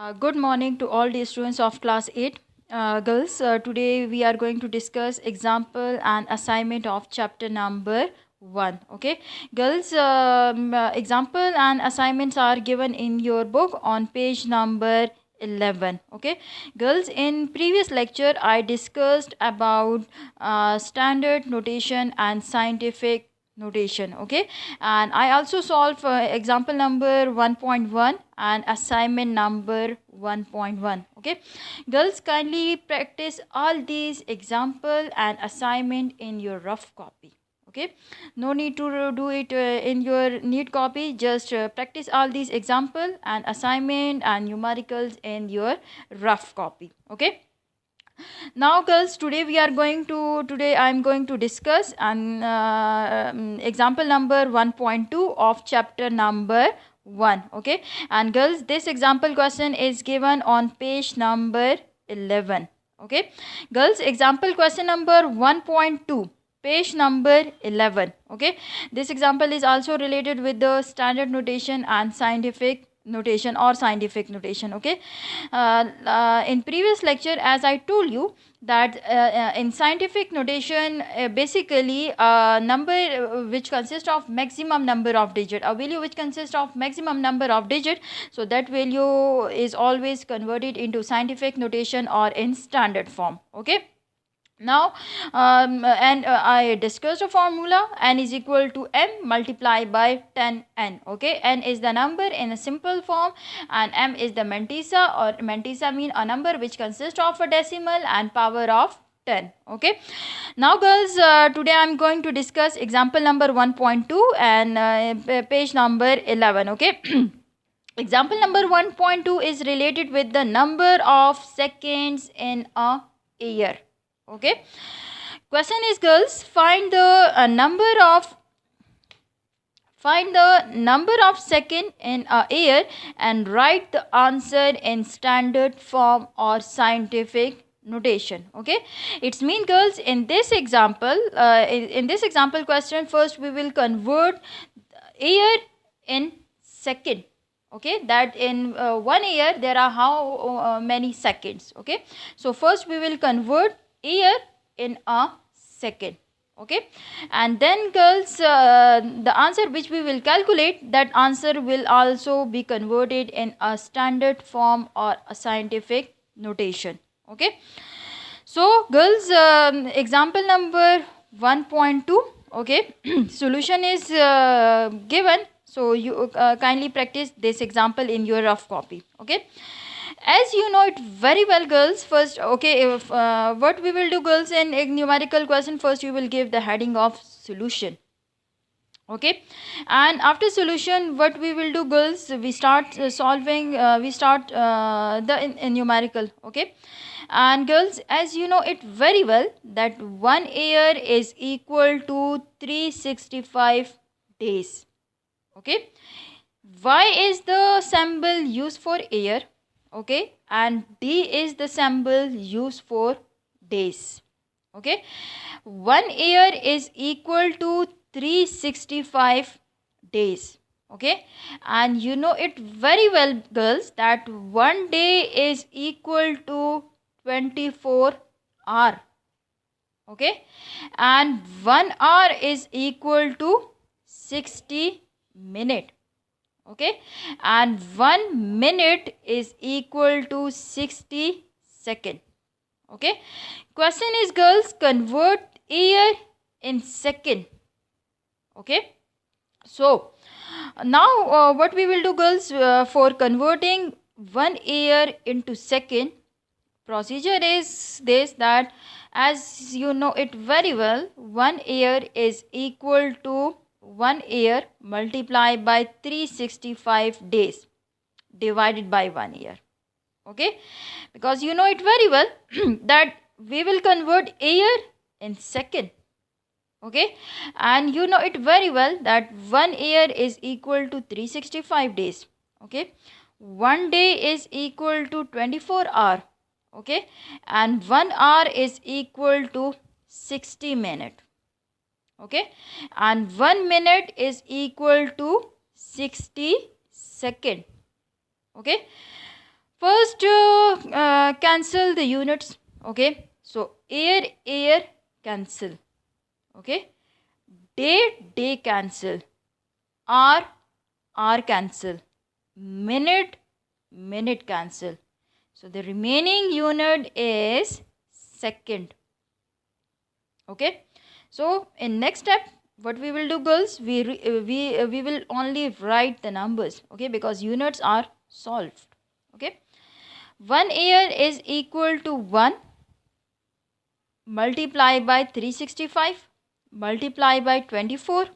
Good morning to all the students of class 8. Girls, today we are going to discuss example and assignment of chapter number 1. Okay, girls, example and assignments are given in your book on page number 11. Okay, girls, in previous lecture I discussed about standard notation and scientific notation. Okay, and I also solved example number 1.1 and assignment number 1.1. Okay, girls, kindly practice all these example and assignment in your rough copy. Okay, no need to do it in your neat copy. Just practice all these example and assignment and numericals in your rough copy. Okay, now girls, today I'm going to discuss an example number 1.2 of chapter number 1. Okay, and girls, this example question is given on page number 11. Okay, girls, example question number 1.2, page number 11. Okay, this example is also related with the standard notation and scientific notation or scientific notation. Okay, in previous lecture, as I told you that in scientific notation, basically a number which consists of maximum number of digit, a value which consists of maximum number of digit, so that value is always converted into scientific notation or in standard form. Okay, now I discussed a formula. N is equal to m multiplied by 10n. Okay, n is the number in a simple form and m is the mantissa, or mantissa mean a number which consists of a decimal and power of 10. Okay, now girls, today I am going to discuss example number 1.2 and page number 11. Okay, example number 1.2 is related with the number of seconds in a year. Okay, question is, girls, find the number of second in a year and write the answer in standard form or scientific notation. Okay, it's mean, girls, in this example question, first we will convert year in second. Okay, that in 1 year there are how many seconds. Okay, so first we will convert year in a second. Okay, and then girls, the answer which we will calculate, that answer will also be converted in a standard form or a scientific notation. Okay, so girls, example number 1.2. Okay, solution is given, so you kindly practice this example in your rough copy. Okay, as you know it very well, girls, first, okay, if what we will do, girls, in a numerical question, first you will give the heading of solution. Okay, and after solution, what we will do, girls, we start solving, we start the in numerical. Okay, and girls, as you know it very well that 1 year is equal to 365 days. Okay, y is the symbol used for year. Okay, and d is the symbol used for days. Okay, 1 year is equal to 365 days. Okay, and you know it very well, girls, that 1 day is equal to 24 hour. Okay, and 1 hour is equal to 60 minute. Okay, and 1 minute is equal to 60 second. Okay, question is, girls, convert year in second. Okay, so now what we will do, girls, for converting 1 year into second, procedure is this, that as you know it very well, 1 year is equal to 1 year multiplied by 365 days divided by 1 year. Okay, because you know it very well that we will convert year in second. Okay, and you know it very well that 1 year is equal to 365 days. Okay, 1 day is equal to 24 hour. Okay, and 1 hour is equal to 60 minute. Okay, and 1 minute is equal to 60 second. Okay, First, cancel the units. Okay, so air cancel. Okay, day cancel, hour cancel, minute cancel. So the remaining unit is second. Okay, so in next step what we will do, girls, we will only write the numbers. Okay, because units are solved. Okay, 1 year is equal to 1 multiply by 365 multiply by 24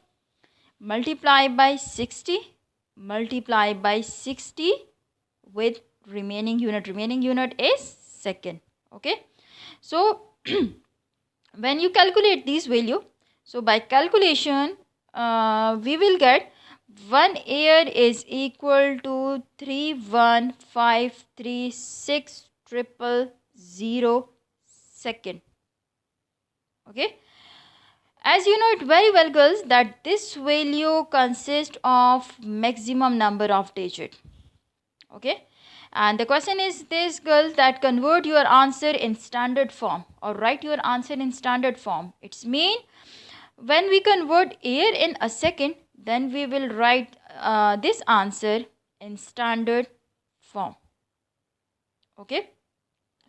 multiply by 60 multiply by 60 with remaining unit is second. Okay, so when you calculate this value, so by calculation we will get 1 year is equal to 31536 second. Okay, as you know it very well, girls, that this value consists of maximum number of digits. Okay, and the question is this, girls, that convert your answer in standard form or write your answer in standard form. It's mean when we convert year in a second, then we will write this answer in standard form. Okay,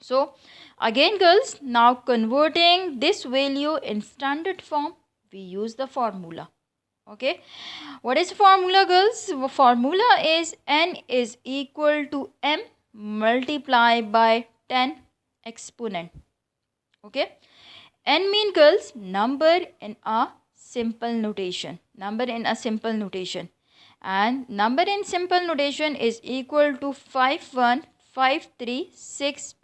so again, girls, now converting this value in standard form, we use the formula. Okay, what is formula, girls? Formula is n is equal to m multiplied by 10 exponent. Okay, n mean, girls, number in a simple notation. Number in a simple notation, and number in simple notation is equal to 51536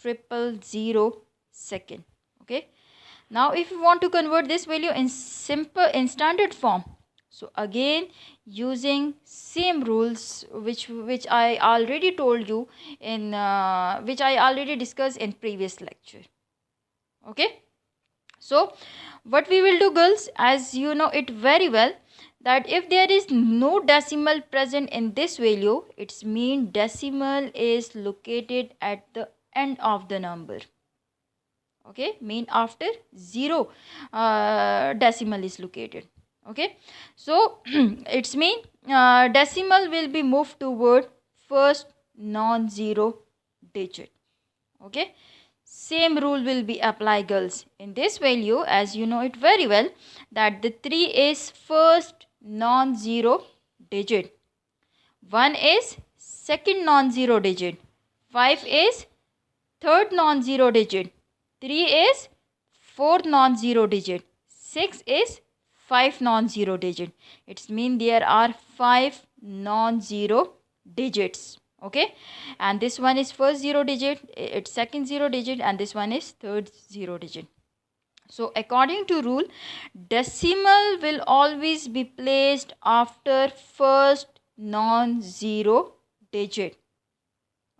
second. Okay, now if you want to convert this value in standard form, so again using same rules which I already told you in which I already discussed in previous lecture. Okay, so what we will do, girls, as you know it very well, that if there is no decimal present in this value, it's mean decimal is located at the end of the number. Okay, mean after 0 decimal is located. Okay, so it's mean decimal will be moved toward first non-zero digit. Okay, same rule will be applied, girls, in this value, as you know it very well, that the 3 is first non-zero digit, 1 is second non-zero digit, 5 is third non-zero digit, 3 is fourth non-zero digit, 6 is 5 non-zero digit. It's mean there are 5 non-zero digits. Okay, and this one is first 0 digit, it's second 0 digit, and this one is third 0 digit. So according to rule, decimal will always be placed after first non-zero digit.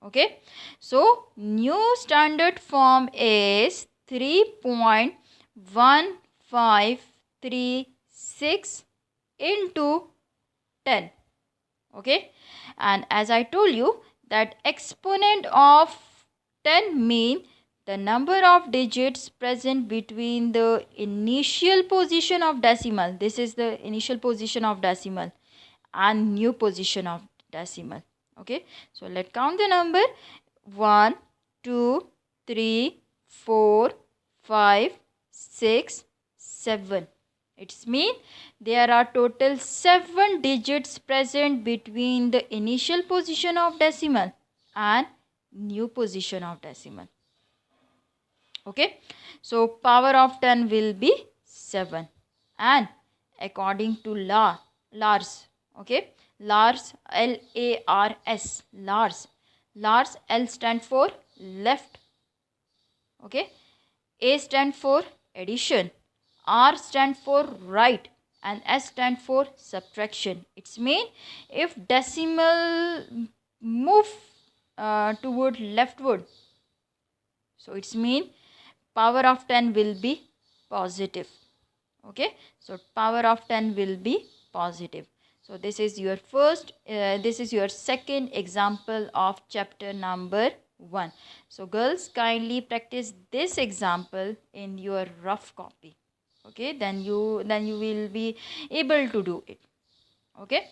Okay, so new standard form is 3.1536 into 10. Okay, and as I told you that exponent of 10 mean the number of digits present between the initial position of decimal, this is the initial position of decimal, and new position of decimal. Okay, so let's count the number 1 2 3 4 5 6 7. It's mean there are total 7 digits present between the initial position of decimal and new position of decimal. Okay, so power of 10 will be 7, and according to Lars. Okay, Lars, Lars, Lars, L stand for left. Okay, A stand for addition, R stand for right, and S stand for subtraction. It's mean if decimal move toward leftward, so it's mean power of 10 will be positive. Okay, so power of 10 will be positive. So this is your this is your second example of chapter number 1. So girls, kindly practice this example in your rough copy. Okay, then you will be able to do it. Okay.